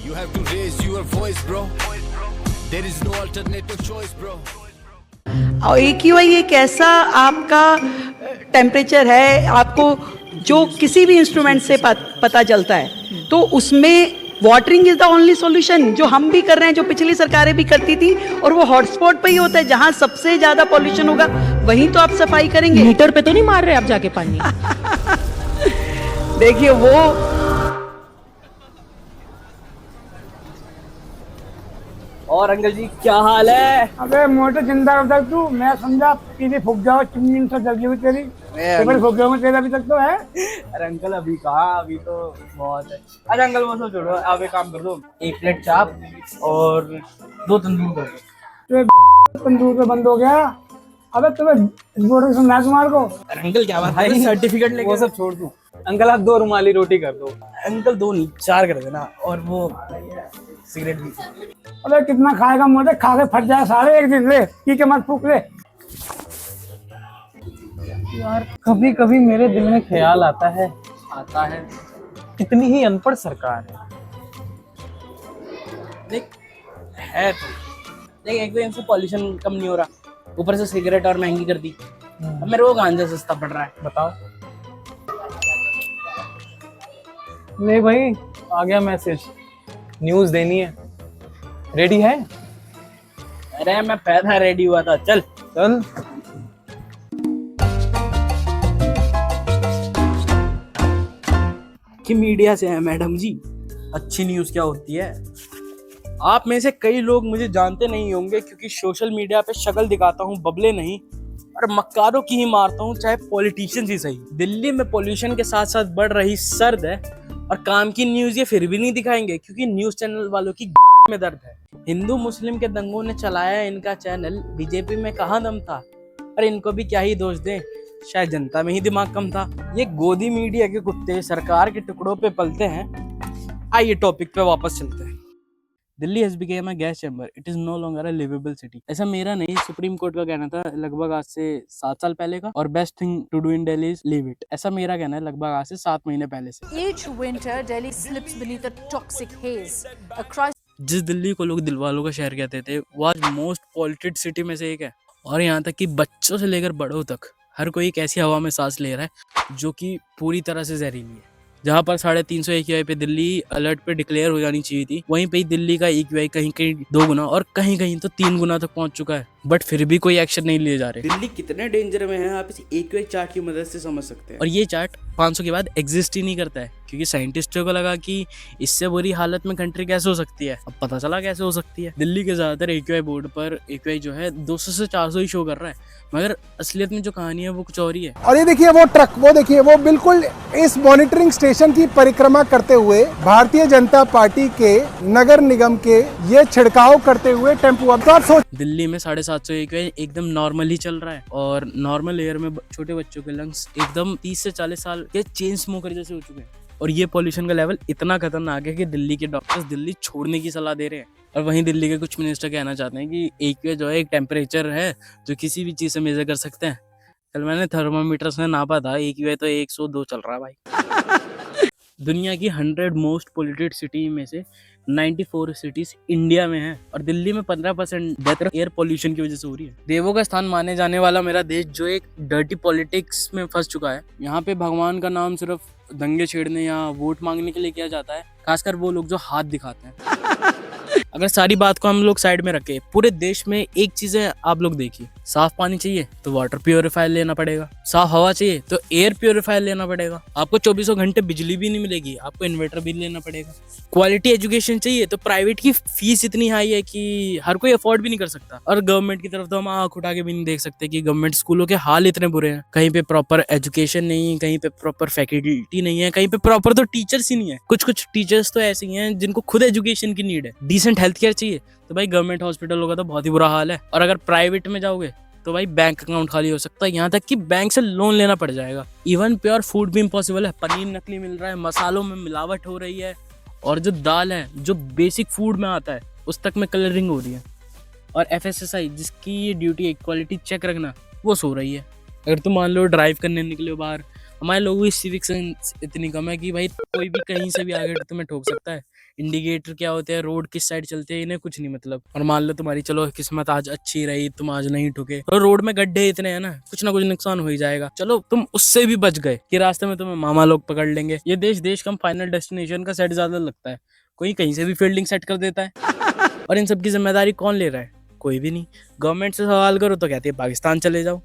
You have to raise your voice, bro. There is no alternative choice, bro. और AQI एक ऐसा आपका temperature है, आपको जो किसी भी इंस्ट्रूमेंट से पता चलता है, तो उसमें watering is the only solution, जो हम भी कर रहे हैं, जो पिछली सरकारें भी करती थी, और वो हॉटस्पॉट पे ही होता है जहां सबसे ज्यादा पॉल्यूशन होगा वहीं तो आप सफाई करेंगे। मीटर पे तो नहीं मार रहे आप जाके पानी? देखिए वो और अंकल जी क्या हाल है? अबे मोटे जिंदा कब तक तू? मैं समझा पीली फूक जाओ, चिमनी से जल्दी हुई तेरी टेबल फूक जाऊंगा तेरा अभी तक तो है। अरे अंकल अभी कहाँ, अभी तो बहुत है। अच्छा अंकल वो सब छोड़ो, आप एक काम कर दो, 1 प्लेट चाप और 2 तंदूर कर दो। तो तंदूर पे बंद हो गया। अबे तुम्हें बोर्ड समझा तुम्हारे को। अरे अंकल क्या बात है, सर्टिफिकेट लेके वो सब छोड़ दो। अंकल आप 2 रुमाली रोटी कर दो। अंकल 2 नहीं 4 कर देना, और वो सिगरेट भी। अबे कितना खाएगा मोटे, खा के फट जाए सारे एक दिन। ले पी के मत फूक ले। यार कभी कभी मेरे दिल में ख्याल आता है कितनी ही अनपढ़ सरकार है। देख है तो देख, एक तो इनसे पॉल्यूशन कम नहीं हो रहा, ऊपर से सिगरेट और महंगी कर दी। अब मेरे को गांजा सस्ता पड़ रहा है, बताओ। ले भाई आ गया मैसेज, न्यूज़ देनी है, रेडी है? अरे मैं पैदा रेडी हुआ था, चल चल। कि मीडिया से है मैडम जी, अच्छी न्यूज़ क्या होती है। आप में से कई लोग मुझे जानते नहीं होंगे क्योंकि सोशल मीडिया पे शक्ल दिखाता हूँ, बबले नहीं, और मक्कारों की ही मारता हूँ, चाहे पॉलिटिशियंस ही सही। दिल्ली में पोल्यूशन के साथ साथ बढ़ रही सर्द है, और काम की न्यूज़ ये फिर भी नहीं दिखाएंगे क्योंकि न्यूज़ चैनल वालों की गांड में दर्द है। हिंदू मुस्लिम के दंगों ने चलाया इनका चैनल, बीजेपी में कहाँ दम था। और इनको भी क्या ही दोष दें, शायद जनता में ही दिमाग कम था। ये गोदी मीडिया के कुत्ते सरकार के टुकड़ों पे पलते हैं। आइए टॉपिक पे वापस चलते हैं। Delhi has become a gas chamber, it is no longer a liveable city. ऐसा मेरा नहीं, सुप्रीम कोर्ट का कहना था लगभग आज से 7 साल पहले का। और best thing to do in Delhi is leave it, ऐसा मेरा कहना है लगभग आज से 7 महीने पहले से। Each winter, Delhi slips beneath a toxic haze. Across जिस दिल्ली को लोग दिलवालों का शहर कहते थे, वो आज मोस्ट पॉल्यूटेड सिटी में से एक है। और यहाँ तक कि बच्चों से लेकर बड़ों तक हर कोई एक ऐसी हवा में सांस ले रहा है जो कि पूरी तरह से जहरीली है। जहाँ पर 350 AQI पे दिल्ली अलर्ट पे डिक्लेयर हो जानी चाहिए थी, वहीं पे ही दिल्ली का AQI कहीं कहीं 2 गुना और कहीं कहीं तो 3 गुना तक पहुंच चुका है, बट फिर भी कोई एक्शन नहीं लिए जा रहे। दिल्ली कितने डेंजर में है आप इस AQI चार्ट की मदद से समझ सकते हैं। और ये चार्ट 500 के बाद एग्जिस्ट ही नहीं करता है क्योंकि साइंटिस्टों को लगा कि इससे बुरी हालत में कंट्री कैसे हो सकती है। अब पता चला कैसे हो सकती है। दिल्ली के ज्यादातर AQI बोर्ड पर AQI जो है 200 से 400 ही शो कर रहा है, मगर असलियत में जो कहानी है वो कुछ और ही है। और ये देखिए वो ट्रक, वो देखिए वो बिल्कुल इस मॉनिटरिंग स्टेशन की परिक्रमा करते हुए भारतीय जनता पार्टी के नगर निगम के ये छिड़काव करते हुए टेम्पो। अब तो आप सोच, दिल्ली में 750 AQI एकदम नॉर्मल ही चल रहा है, और नॉर्मल एयर में छोटे बच्चों के लंग्स एकदम 30 से 40 साल के चेन स्मोकर जैसे हो चुके हैं। और ये पॉल्यूशन का लेवल इतना खतरनाक है कि दिल्ली के डॉक्टर्स दिल्ली छोड़ने की सलाह दे रहे हैं। और वहीं दिल्ली के कुछ मिनिस्टर कहना चाहते हैं कि AQI जो है एक टेम्परेचर है जो किसी भी चीज़ से मेजर कर सकते हैं। कल मैंने थर्मामीटर से नापा था, AQI तो 102 चल रहा है भाई। दुनिया की 100 मोस्ट पोल्यूटेड सिटी में से 94 सिटीज इंडिया में हैं, और दिल्ली में 15% डेथ एयर पोल्यूशन की वजह से हो रही है। देवों का स्थान माने जाने वाला मेरा देश जो एक डर्टी पॉलिटिक्स में फंस चुका है। यहाँ पे भगवान का नाम सिर्फ दंगे छेड़ने या वोट मांगने के लिए किया जाता है, खासकर वो लोग जो हाथ दिखाते हैं। अगर सारी बात को हम लोग साइड में रखें, पूरे देश में एक चीज है, आप लोग देखिए, साफ पानी चाहिए तो वाटर प्योरीफायर लेना पड़ेगा, साफ हवा चाहिए तो एयर प्योरीफायर लेना पड़ेगा, आपको 24 घंटे बिजली भी नहीं मिलेगी, आपको इन्वर्टर भी लेना पड़ेगा। क्वालिटी एजुकेशन चाहिए तो प्राइवेट की फीस इतनी हाई है कि हर कोई अफोर्ड भी नहीं कर सकता। और गवर्नमेंट की तरफ तो हम आंख उठा के भी नहीं देख सकते कि गवर्नमेंट स्कूलों के हाल इतने बुरे हैं। कहीं पे प्रॉपर एजुकेशन नहीं है, कहीं पे प्रॉपर फैकल्टी नहीं है, कहीं पे प्रॉपर तो टीचर्स ही नहीं है। कुछ कुछ टीचर्स तो ऐसे ही हैं जिनको खुद एजुकेशन की नीड है। डिसेंट हेल्थ केयर चाहिए तो भाई गवर्नमेंट हॉस्पिटलों का तो बहुत ही बुरा हाल है, और अगर प्राइवेट में जाओगे तो भाई बैंक अकाउंट खाली हो सकता है, यहाँ तक कि बैंक से लोन लेना पड़ जाएगा। इवन प्योर फूड भी इम्पॉसिबल है, पनीर नकली मिल रहा है, मसालों में मिलावट हो रही है, और जो दाल है जो बेसिक फूड में आता है उस तक में कलरिंग हो रही है। और FSSAI जिसकी ये ड्यूटी है क्वालिटी चेक रखना, वो सो रही है। अगर तुम मान लो ड्राइव करने निकले हो बाहर, हमारे लोगों की सिविक सेंस इतनी कम है कि भाई कोई भी कहीं से भी आगे तुम्हें ठोक सकता है। इंडिकेटर क्या होते हैं, रोड किस साइड चलते हैं, इन्हें कुछ नहीं मतलब। और मान लो तुम्हारी चलो किस्मत आज अच्छी रही, तुम आज नहीं ठुके, तो रोड में गड्ढे इतने हैं ना कुछ नुकसान हो ही जाएगा। चलो तुम उससे भी बच गए कि रास्ते में तुम्हें मामा लोग पकड़ लेंगे। ये देश कम फाइनल डेस्टिनेशन का सेट ज्यादा लगता है, कोई कहीं से भी फील्डिंग सेट कर देता है। और इन सब की जिम्मेदारी कौन ले रहा है? कोई भी नहीं। गवर्नमेंट से सवाल करो तो कहती है पाकिस्तान चले जाओ।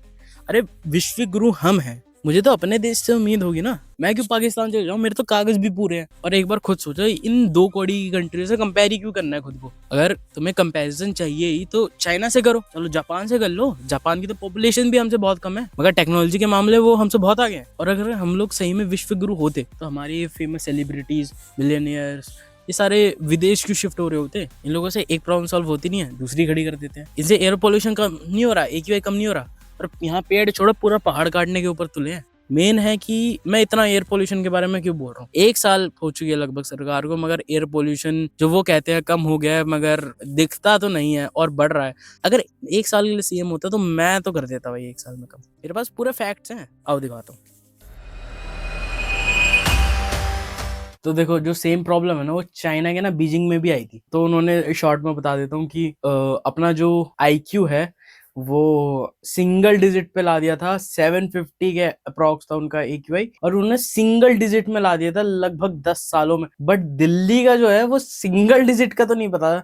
अरे विश्व गुरु हम हैं, मुझे तो अपने देश से उम्मीद होगी ना, मैं क्यों पाकिस्तान चले जाऊँ? मेरे तो कागज भी पूरे हैं। और एक बार खुद सोचो, इन 2 कौड़ी की कंट्री से कंपेयर ही क्यों करना है खुद को? अगर तुम्हें कंपैरिजन चाहिए ही तो चाइना से करो, चलो जापान से कर लो। जापान की तो पॉपुलेशन भी हमसे बहुत कम है, मगर टेक्नोलॉजी के मामले वो हमसे बहुत आगे हैं। और अगर हम लोग सही में विश्व गुरु होते तो हमारी फेमस सेलिब्रिटीज, मिलियनियर्स, ये सारे विदेश क्यों शिफ्ट हो रहे होते? इन लोगों से एक प्रॉब्लम सॉल्व होती नहीं है, दूसरी खड़ी कर देते हैं। इनसे एयर पोल्यूशन कम नहीं हो रहा, AQI कम नहीं हो रहा, और यहाँ पेड़ छोड़ो पूरा पहाड़ काटने के ऊपर तुले हैं। मेन है कि मैं इतना एयर पोल्यूशन के बारे में क्यों बोल रहा हूँ। 1 साल हो चुकी है लगभग सरकार को, मगर एयर पोल्यूशन जो वो कहते हैं कम हो गया है, मगर दिखता तो नहीं है और बढ़ रहा है। अगर 1 साल के लिए CM होता तो मैं तो कर देता भाई 1 साल में कम। मेरे पास पूरे फैक्ट्स हैं, आओ दिखाता हूँ। तो देखो, जो सेम प्रॉब्लम है ना वो चाइना के ना बीजिंग में भी आई थी। तो उन्होंने शॉर्ट में बता देता हूँ कि अपना जो IQ है वो सिंगल डिजिट पे ला दिया था, 750 के अप्रॉक्स था उनका AQI, और उन्होंने सिंगल डिजिट में ला दिया था लगभग 10 सालों में। बट दिल्ली का जो है वो सिंगल डिजिट का तो नहीं पता,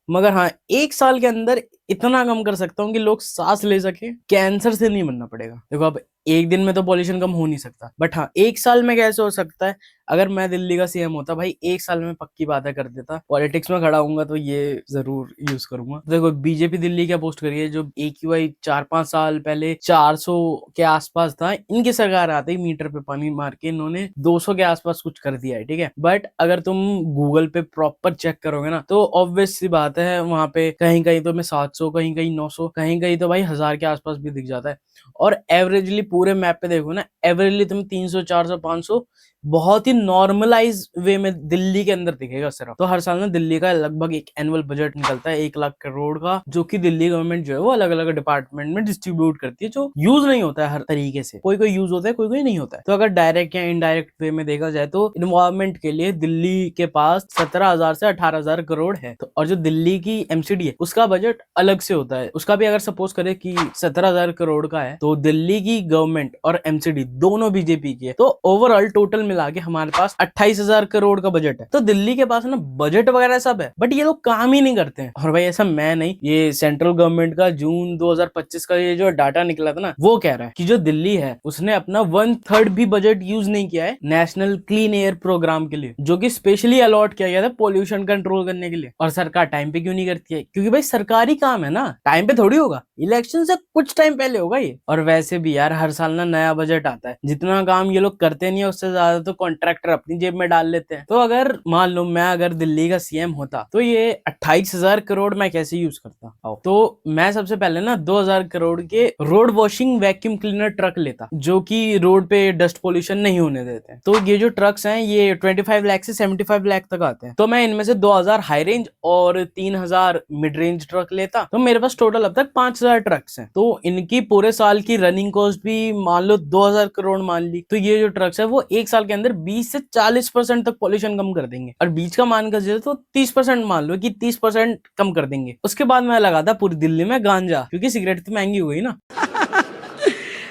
मगर हाँ 1 साल के अंदर इतना कम कर सकता हूँ कि लोग सांस ले सके, कैंसर से नहीं मरना पड़ेगा। देखो अब एक दिन में तो पॉल्यूशन कम हो नहीं सकता, बट हाँ 1 साल में कैसे हो सकता है? अगर मैं दिल्ली का CM होता भाई 1 साल में पक्की बातें कर देता। पॉलिटिक्स में खड़ा हूंगा तो ये जरूर यूज करूंगा। देखो बीजेपी दिल्ली क्या पोस्ट करी है, जो AQI 4-5 साल पहले 400 के आसपास था, इनकी सरकार आते ही मीटर पे पानी मार के इन्होंने 200 के आसपास कुछ कर दिया है, ठीक है। बट अगर तुम गूगल पे प्रॉपर चेक करोगे ना तो ऑब्वियस सी बात है, वहां पे कहीं कहीं तो मैं 700, कहीं कहीं 900, कहीं कहीं तो भाई 1000 के आसपास भी दिख जाता है। और एवरेजली पूरे मैप पे देखो ना, एवरेजली तुम 300, 400, 500 बहुत ही नॉर्मलाइज वे में दिल्ली के अंदर दिखेगा सिर्फ। तो हर साल ना दिल्ली का लगभग एक एनुअल बजट निकलता है 1 लाख करोड़ का, जो कि दिल्ली गवर्नमेंट जो है वो अलग अलग डिपार्टमेंट में डिस्ट्रीब्यूट करती है, जो यूज नहीं होता है हर तरीके से। कोई कोई यूज होता है, कोई कोई नहीं होता है। तो अगर डायरेक्ट या इनडायरेक्ट वे में देखा जाए तो इन्वायरमेंट के लिए दिल्ली के पास 17,000 से 18,000 करोड़ है। तो और जो दिल्ली की MCD है उसका बजट अलग से होता है। उसका भी अगर सपोज करे कि 17,000 करोड़ का है, तो दिल्ली की गवर्नमेंट और MCD दोनों बीजेपी की है, तो ओवरऑल टोटल मिला के हमारे पास 28,000 करोड़ का बजट है। तो दिल्ली के पास ना बजट वगैरह सब है, बट ये लोग काम ही नहीं करते हैं। और भाई ऐसा मैं नहीं, ये सेंट्रल गवर्नमेंट का जून 2025 का ये जो डाटा निकला था ना, वो कह रहा है कि जो दिल्ली है उसने अपना 1/3 भी बजट यूज नहीं किया है नेशनल क्लीन एयर प्रोग्राम के लिए, जो कि स्पेशली अलॉट किया गया था पोल्यूशन कंट्रोल करने के लिए। और सरकार टाइम पे क्यों नहीं करती है? क्योंकि भाई सरकारी काम है ना, टाइम पे थोड़ी होगा, इलेक्शन से कुछ टाइम पहले होगा ये। और वैसे भी यार हर साल ना नया बजट आता है, जितना काम ये लोग करते नहीं है उससे ज्यादा तो कॉन्ट्रैक्टर अपनी जेब में डाल लेते हैं। तो अगर मान लो मैं अगर दिल्ली का CM होता तो ये 28,000 करोड़ मैं कैसे यूज करता? तो मैं सबसे पहले ना 2,000 करोड़ के road washing vacuum cleaner truck लेता, जो कि रोड पे डस्ट पोल्यूशन नहीं होने देते। तो ये जो ट्रक्स हैं ये 25 लाख से 75 लाख तक आते हैं। तो मैं इनमें से 2,000 हाई रेंज और 3,000 मिड रेंज ट्रक लेता, तो मेरे पास टोटल अब तक 5,000 ट्रक्स हैं। तो इनकी पूरे साल की रनिंग कॉस्ट भी मान लो 2,000 करोड़ मान ली, तो ये जो ट्रक्स है वो 1 साल के अंदर 20 से 40% तक पॉल्यूशन कम कर देंगे। और बीच का मान कर तो 30% मान लो कि 30% कम कर देंगे। उसके बाद मैं लगाता पूरी दिल्ली में गांजा, क्योंकि सिगरेट तो महंगी हो गई ना।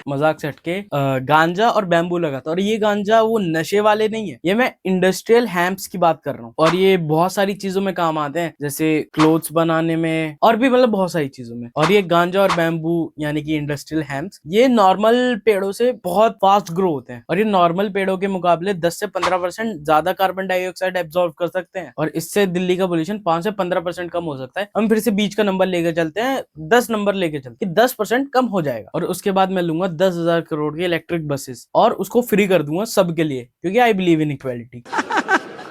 मजाक से हटके गांजा और बैम्बू लगाता। और ये गांजा वो नशे वाले नहीं है, ये मैं इंडस्ट्रियल हैम्प्स की बात कर रहा हूँ। और ये बहुत सारी चीजों में काम आते हैं, जैसे क्लोथ्स बनाने में और भी मतलब बहुत सारी चीजों में। और ये गांजा और बैम्बू यानी कि इंडस्ट्रियल हैम्प्स, ये नॉर्मल पेड़ों से बहुत फास्ट ग्रो होते हैं, और ये नॉर्मल पेड़ों के मुकाबले 10 से 15% ज्यादा कार्बन डाइऑक्साइड एब्जॉर्ब कर सकते हैं। और इससे दिल्ली का पोल्यूशन 5 से 15% कम हो सकता है। हम फिर से बीच का नंबर लेकर चलते हैं, 10 नंबर लेकर चलते हैं, 10% कम हो जाएगा। और उसके बाद मैं लूंगा 10,000 करोड़ के इलेक्ट्रिक बसेस, और उसको फ्री कर दूंगा सबके लिए, क्योंकि आई बिलीव इन इक्वालिटी।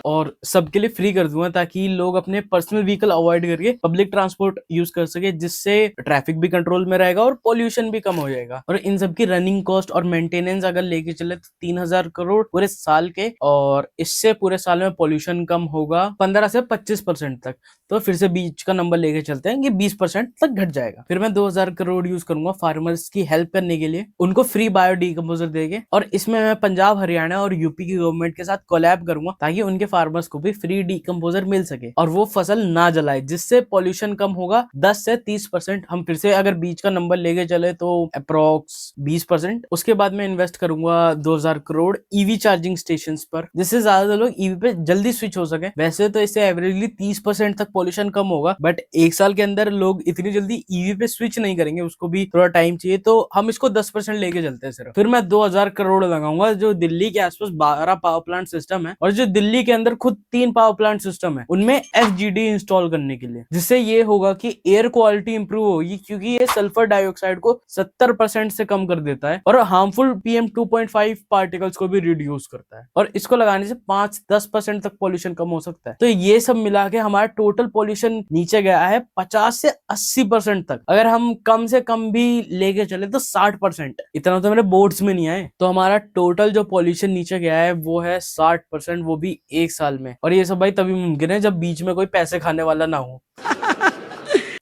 और सबके लिए फ्री कर दूंगा ताकि लोग अपने पर्सनल व्हीकल अवॉइड करके पब्लिक ट्रांसपोर्ट यूज कर सके, जिससे ट्रैफिक भी कंट्रोल में रहेगा और पोल्यूशन भी कम हो जाएगा। और इन सब की रनिंग कॉस्ट और मेंटेनेंस अगर लेके चले तो 3,000 करोड़ पूरे साल के, और इससे पूरे साल में पोल्यूशन कम होगा 15 से 25% तक। तो फिर से बीच का नंबर लेके चलते हैं कि 20% तक घट जाएगा। फिर मैं 2,000 करोड़ यूज करूंगा फार्मर्स की हेल्प करने के लिए, उनको फ्री बायो डिकम्पोजर देके। और इसमें मैं पंजाब, हरियाणा और यूपी की गवर्नमेंट के साथ कोलैब करूंगा ताकि उनके फार्मर्स को भी फ्री डीकम्पोजर मिल सके और वो फसल ना जलाए, जिससे पॉल्यूशन कम होगा 10 से 30%। हम फिर से अगर बीच का नंबर लेके चले तो अप्रोक्स 20%। उसके बाद मैं इन्वेस्ट करूंगा 2000 करोड़ ईवी चार्जिंग स्टेशन पर, जिससे ज्यादा लोग ईवी पे जल्दी स्विच हो सके। वैसे तो इससे एवरेजली 30% तक पॉल्यूशन कम होगा, बट एक साल के अंदर लोग इतनी जल्दी ईवी पे स्विच नहीं करेंगे, उसको भी थोड़ा टाइम चाहिए। तो हम इसको 10% लेके चलते हैं सिर्फ। फिर मैं 2000 करोड़ लगाऊंगा जो दिल्ली के आसपास 12 पावर प्लांट सिस्टम है और जो दिल्ली के अंदर खुद 3 पावर प्लांट सिस्टम है उनमें FGD इंस्टॉल करने के लिए, जिससे ये होगा कि एयर क्वालिटी इंप्रूव होगी, क्योंकि ये सल्फर डाइऑक्साइड को 70% से कम कर देता है और हार्मफुल PM 2.5 पार्टिकल्स को भी रिड्यूस करता है। और इसको लगाने से 5-10% तक पॉल्यूशन कम हो सकता है। तो ये सब मिला के हमारा टोटल पॉल्यूशन नीचे गया है 50 से 80% तक। अगर हम कम से कम भी लेके चले तो 60%। इतना तो मेरे बोर्ड्स में नहीं आए। तो हमारा टोटल जो पॉल्यूशन नीचे गया है वो है 60%, वो भी एक साल में। और ये सब भाई तभी मुमकिन है जब बीच में कोई पैसे खाने वाला ना हो।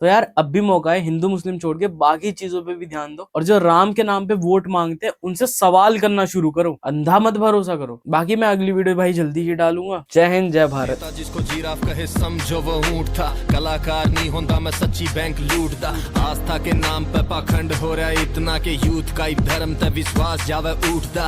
तो यार अब भी मौका है, हिंदू मुस्लिम छोड़ के बाकी चीजों पे भी ध्यान दो, और जो राम के नाम पे वोट मांगते हैं उनसे सवाल करना शुरू करो, अंधा मत भरोसा करो। बाकी मैं अगली वीडियो भाई जल्दी ही डालूंगा। जय हिंद, जय भारत। जिसको जिराफ कहे समझो वो ऊंट था, कलाकार नहीं होता मैं सच्ची बैंक लूटता। आस्था के नाम पे पाखंड हो रहा है इतना के यूथ का ही धर्म ते विश्वास जावे उठता।